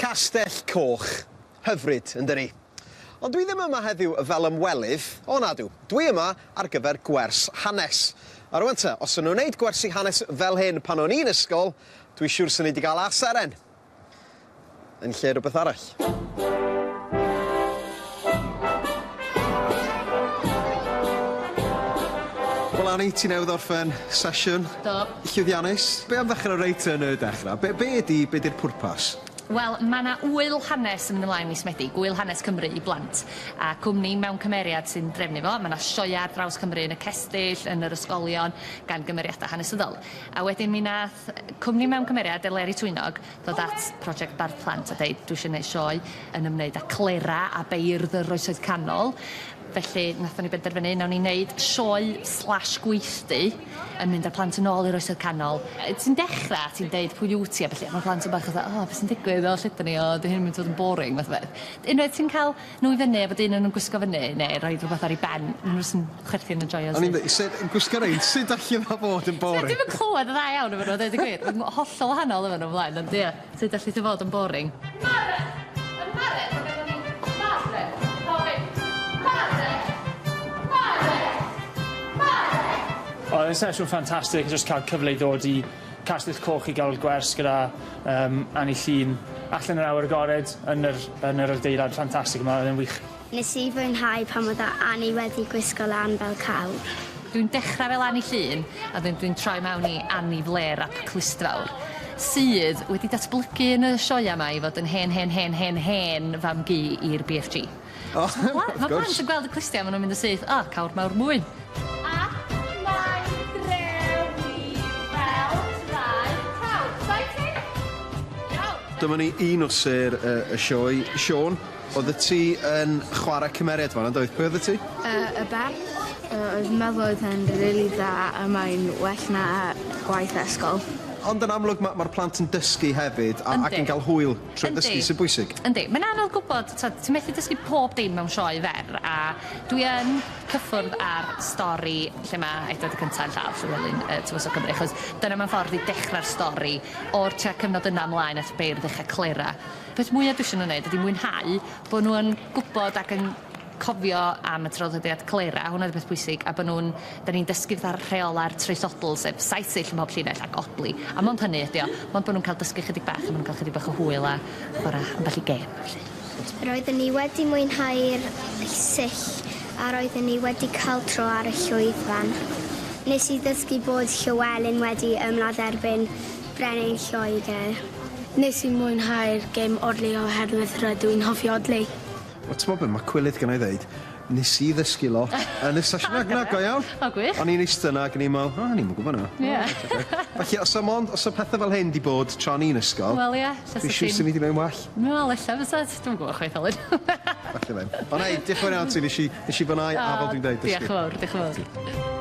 Nghastell Coch. Hyfryd, yn dyni. Ond dwi ddim yma heddiw fel ymwelydd, o nadw. Dwi yma ar gyfer gwers hanes. A rwan te, os o'n nhw'n wneud gwersi hanes fel hyn pan o'n i'n ysgol, dwi siŵr sy'n ni wedi cael aseren. Yn lle rhywbeth arall. Wel, Anni, ti newydd orffen sesiwn? Do. Llwyddiannus. Be am ddechrau reit yn y dechrau? Be ydi'r pwrpas? Wel, mae yna Gŵyl Hanes yn mynd ymlaen mis Medi, Gŵyl Hanes Cymru i Blant. A cwmni mewn cymeriad sy'n drefnu fo. Mae yna sioia ar draws Cymru yn y cestyll, yn yr ysgolion, gan gymeriadau hanesyddol. A wedyn mi nath cwmni mewn cymeriad Eleri Twynog ddod at prosiect Bardd Plant a dweud, dwi eisiau gwneud sioe yn ymwneud â clera a beirdd yr oesoedd canol. Felly, nathon ni benderfynu, nawn ni wneud sioe/gweithdy yn mynd â'r plant yn ôl i'r oesoedd canol. Ti'n dechrau, ti'n deud pwy yw ti, a felly mae'r plant yn bach o dda, beth sy'n digwydd, lle dyn ni, dy hyn yn mynd fod yn boring, fath beth. Unwaith ti'n cael nhw i fyny, fod un yn nhw'n gwisgo fyny, neu rhoi rhywbeth ar ei ben, nhw'n sy'n chwerthu'n y joio. O'n i'n dweud, gwisgo rein, sut allu dda fod yn boring? Dwi'n clywed y dda iawn efo nhw, dweud y gwir. Hollol wahanol efo nhw ymlaen, ond ie, sut allu ti fod yn boring? Oedd yn sesiwn ffantastig, jyst cael cyfle i ddod i Nghastell Coch i gael gwers gyda Anni Llŷn allan yr awyr agored yn yr adeilad ffantastig yma, oedd yn wych. Nes i fwynhau pan oedd Anni wedi gwisgo lan fel cawl. Dwi'n dechrau fel Anni Llŷn, a dwi'n troi mewn i Anni Fler ac Clustfawr, sydd wedi datblygu yn y sioia yma i fod yn hen fam gu i'r BFG. O, Mae plant yn gweld y clustia, maen nhw'n mynd yn syth, cawr mawr mwyn. Dyma ni un o ser y sioe. Siôn, oedd ti yn chwarae cymeriad fan, oedd? Pwy oedd ti? Y bar. Oedd meddwl oedd yn rili dda a mae'n well na gwaith ysgol. Ond yn amlwg mae'r plant yn dysgu hefyd ac yn cael hwyl trwy dysgu sy'n bwysig. Yndi, mae'n anodd gwybod, ti'n methu dysgu pob dim mewn sioe fer, a dwi yn cyffwrdd ar stori lle mae Edward y Cyntaf yn llaw Llywelyn Tywysog Cymru, achos dyna mae'n ffordd i dechrau'r stori o'r tua cyfnod yna ymlaen at beirdd uchel clera. Beth mwyaf dwi eisiau nhw'n gwneud ydy mwynhau bod nhw'n gwybod ac yn cofio am y traddodiad clera, hwnna ydy beth bwysig, a bod da ni'n dysgu fatha'r rheola'r traethodl, sef saethyll ym mhob llinell ac odli. A mond hynny ydi o, mond bod nhw'n cael dysgu chydig bach, a maen nhw'n cael chydig bach o hwyl a chwarae ambell i gêm. Roeddwn ni wedi mwynhau'r sill, a roeddwn ni wedi cael tro ar y llwyfan. Nes i ddysgu bod Llywelyn wedi ymladderbyn brenin Lloegr. Nes i mwynhau'r gêm odli oherwydd rydw i'n hoffi odli. O, ti'n meddwl, mae cwylydd gan i ddeud, nes i ddysgu lot yn y sesiwn ag go iawn. O, gwych. O'n i'n eistedd yna ac o'n i'n meddwl, ni'n mwyn gwybod yna. Felly, os o pethau fel hyn di bod tra ni'n ysgol, dwi'n siŵr sy'n ni wedi gwneud well. Wel, ella fysa, dwi'n gwybod chwaith Elin. Felly ddim. Ond hei, diolch yn fawr iawn ti, nes i fwynhau a fel dwi'n dweud dysgu. Diolch yn fawr, diolch yn fawr.